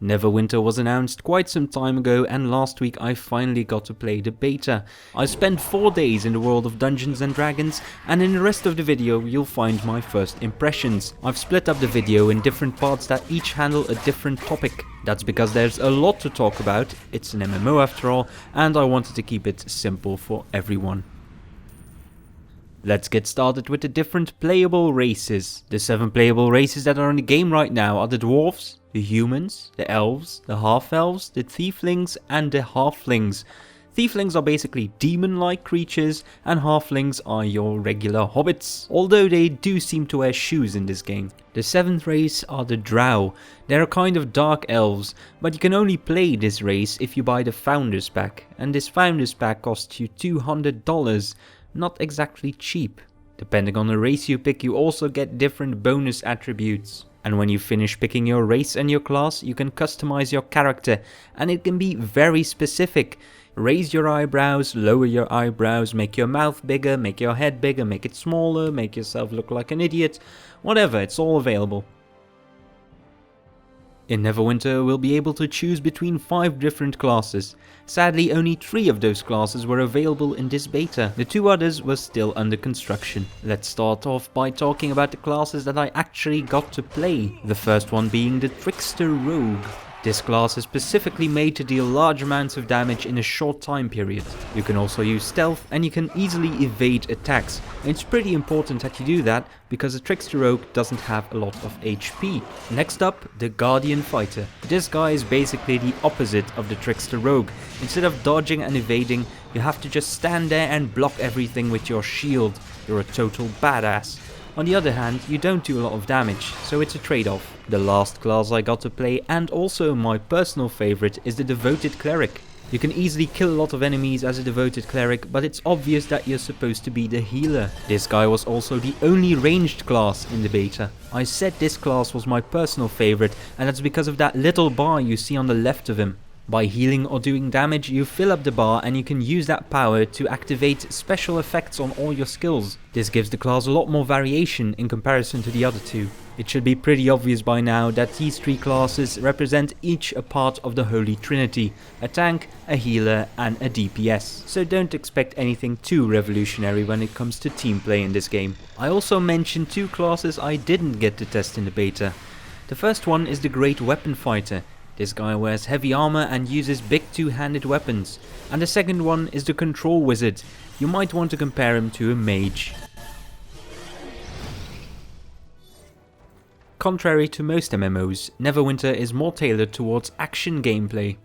Neverwinter was announced quite some time ago, and last week I finally got to play the beta. I spent 4 days in the world of Dungeons and Dragons, and in the rest of the video you'll find my first impressions. I've split up the video in different parts that each handle a different topic. That's because there's a lot to talk about, it's an MMO after all, and I wanted to keep it simple for everyone. Let's get started with the different playable races. The 7 playable races that are in the game right now are the dwarves, the humans, the elves, the half-elves, the tieflings and the halflings. Tieflings are basically demon-like creatures and halflings are your regular hobbits, although they do seem to wear shoes in this game. The 7th race are the drow. They're a kind of dark elves, but you can only play this race if you buy the Founders Pack, and this Founders Pack costs you $200. Not exactly cheap. Depending on the race you pick, you also get different bonus attributes. And when you finish picking your race and your class, you can customize your character, and it can be very specific. Raise your eyebrows, lower your eyebrows, make your mouth bigger, make your head bigger, make it smaller, make yourself look like an idiot, whatever, it's all available. In Neverwinter, we'll be able to choose between 5 different classes. Sadly, only 3 of those classes were available in this beta. The 2 others were still under construction. Let's start off by talking about the classes that I actually got to play. The first one being the Trickster Rogue. This class is specifically made to deal large amounts of damage in a short time period. You can also use stealth and you can easily evade attacks. And it's pretty important that you do that because the Trickster Rogue doesn't have a lot of HP. Next up, the Guardian Fighter. This guy is basically the opposite of the Trickster Rogue. Instead of dodging and evading, you have to just stand there and block everything with your shield. You're a total badass. On the other hand, you don't do a lot of damage, so it's a trade-off. The last class I got to play, and also my personal favorite, is the Devoted Cleric. You can easily kill a lot of enemies as a Devoted Cleric, but it's obvious that you're supposed to be the healer. This guy was also the only ranged class in the beta. I said this class was my personal favorite, and that's because of that little bar you see on the left of him. By healing or doing damage, you fill up the bar and you can use that power to activate special effects on all your skills. This gives the class a lot more variation in comparison to the other 2. It should be pretty obvious by now that these 3 classes represent each a part of the Holy Trinity: a tank, a healer and a DPS. So don't expect anything too revolutionary when it comes to team play in this game. I also mentioned 2 classes I didn't get to test in the beta. The first one is the Great Weapon Fighter. This guy wears heavy armor and uses big 2-handed weapons. And the second one is the Control Wizard. You might want to compare him to a mage. Contrary to most MMOs, Neverwinter is more tailored towards action gameplay.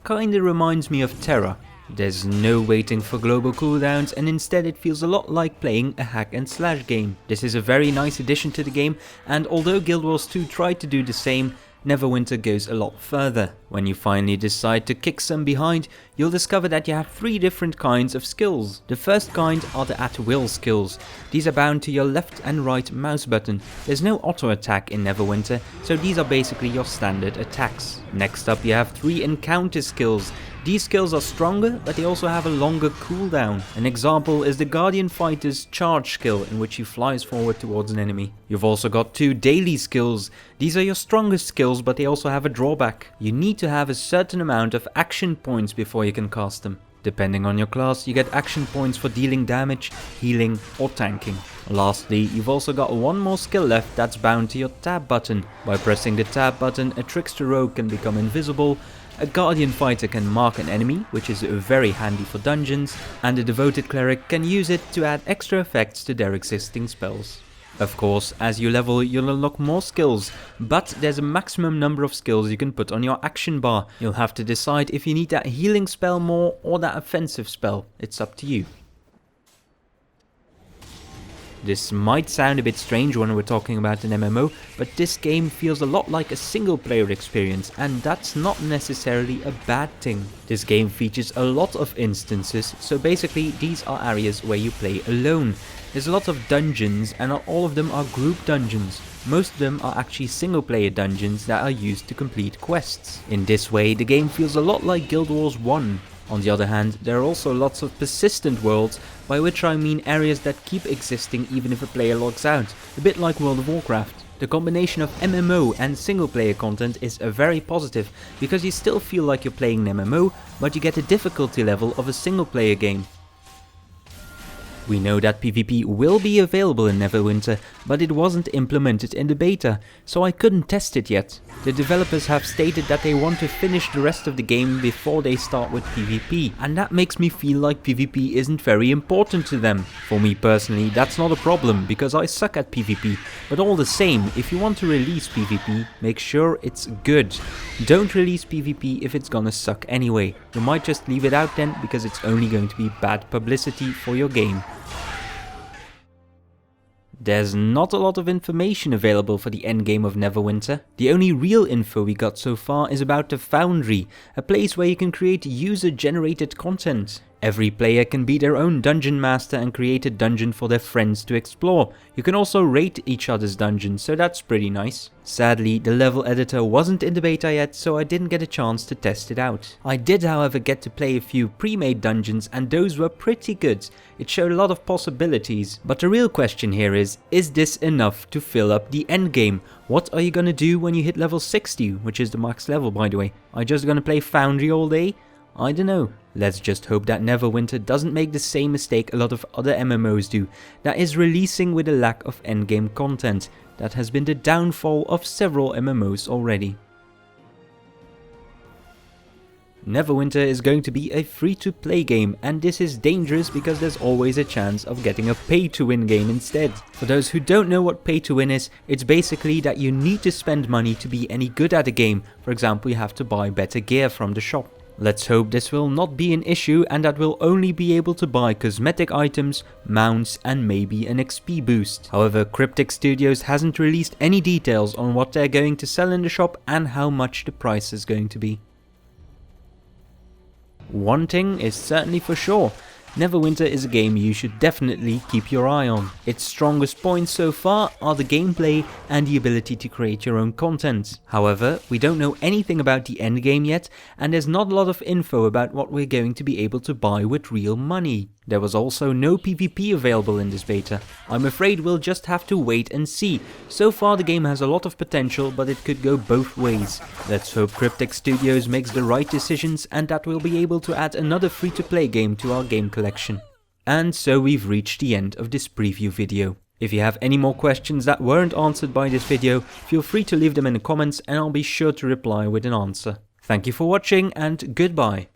Kinda reminds me of Terra. There's no waiting for global cooldowns, and instead it feels a lot like playing a hack and slash game. This is a very nice addition to the game, and although Guild Wars 2 tried to do the same, Neverwinter goes a lot further. When you finally decide to kick some behind, you'll discover that you have 3 different kinds of skills. The first kind are the at-will skills. These are bound to your left and right mouse button. There's no auto attack in Neverwinter, so these are basically your standard attacks. Next up you have 3 encounter skills. These skills are stronger, but they also have a longer cooldown. An example is the Guardian Fighter's charge skill, in which he flies forward towards an enemy. You've also got 2 daily skills. These are your strongest skills, but they also have a drawback. You need to have a certain amount of action points before you can cast them. Depending on your class, you get action points for dealing damage, healing or tanking. Lastly, you've also got 1 more skill left that's bound to your tab button. By pressing the tab button, a Trickster Rogue can become invisible, a Guardian Fighter can mark an enemy, which is very handy for dungeons, and a Devoted Cleric can use it to add extra effects to their existing spells. Of course, as you level, you'll unlock more skills, but there's a maximum number of skills you can put on your action bar. You'll have to decide if you need that healing spell more or that offensive spell. It's up to you. This might sound a bit strange when we're talking about an MMO, but this game feels a lot like a single player experience, and that's not necessarily a bad thing. This game features a lot of instances, so basically these are areas where you play alone. There's a lot of dungeons, and not all of them are group dungeons. Most of them are actually single player dungeons that are used to complete quests. In this way, the game feels a lot like Guild Wars 1. On the other hand, there are also lots of persistent worlds, by which I mean areas that keep existing even if a player logs out, a bit like World of Warcraft. The combination of MMO and single player content is very positive, because you still feel like you're playing an MMO, but you get the difficulty level of a single player game. We know that PvP will be available in Neverwinter, but it wasn't implemented in the beta, so I couldn't test it yet. The developers have stated that they want to finish the rest of the game before they start with PvP, and that makes me feel like PvP isn't very important to them. For me personally, that's not a problem, because I suck at PvP, but all the same, if you want to release PvP, make sure it's good. Don't release PvP if it's gonna suck anyway. You might just leave it out then, because it's only going to be bad publicity for your game. There's not a lot of information available for the endgame of Neverwinter. The only real info we got so far is about the Foundry, a place where you can create user-generated content. Every player can be their own dungeon master and create a dungeon for their friends to explore. You can also rate each other's dungeons, so that's pretty nice. Sadly, the level editor wasn't in the beta yet, so I didn't get a chance to test it out. I did, however, get to play a few pre-made dungeons, and those were pretty good. It showed a lot of possibilities. But the real question here is this enough to fill up the endgame? What are you gonna do when you hit level 60, which is the max level, by the way? Are you just gonna play Foundry all day? I don't know. Let's just hope that Neverwinter doesn't make the same mistake a lot of other MMOs do, that is releasing with a lack of endgame content. That has been the downfall of several MMOs already. Neverwinter is going to be a free-to-play game, and this is dangerous because there's always a chance of getting a pay-to-win game instead. For those who don't know what pay-to-win is, it's basically that you need to spend money to be any good at a game. For example, you have to buy better gear from the shop. Let's hope this will not be an issue and that we'll only be able to buy cosmetic items, mounts and maybe an XP boost. However, Cryptic Studios hasn't released any details on what they're going to sell in the shop and how much the price is going to be. One thing is certainly for sure, Neverwinter is a game you should definitely keep your eye on. Its strongest points so far are the gameplay and the ability to create your own content. However, we don't know anything about the endgame yet, and there's not a lot of info about what we're going to be able to buy with real money. There was also no PvP available in this beta. I'm afraid we'll just have to wait and see. So far the game has a lot of potential, but it could go both ways. Let's hope Cryptic Studios makes the right decisions and that we'll be able to add another free-to-play game to our game collection. And so we've reached the end of this preview video. If you have any more questions that weren't answered by this video, feel free to leave them in the comments and I'll be sure to reply with an answer. Thank you for watching and goodbye.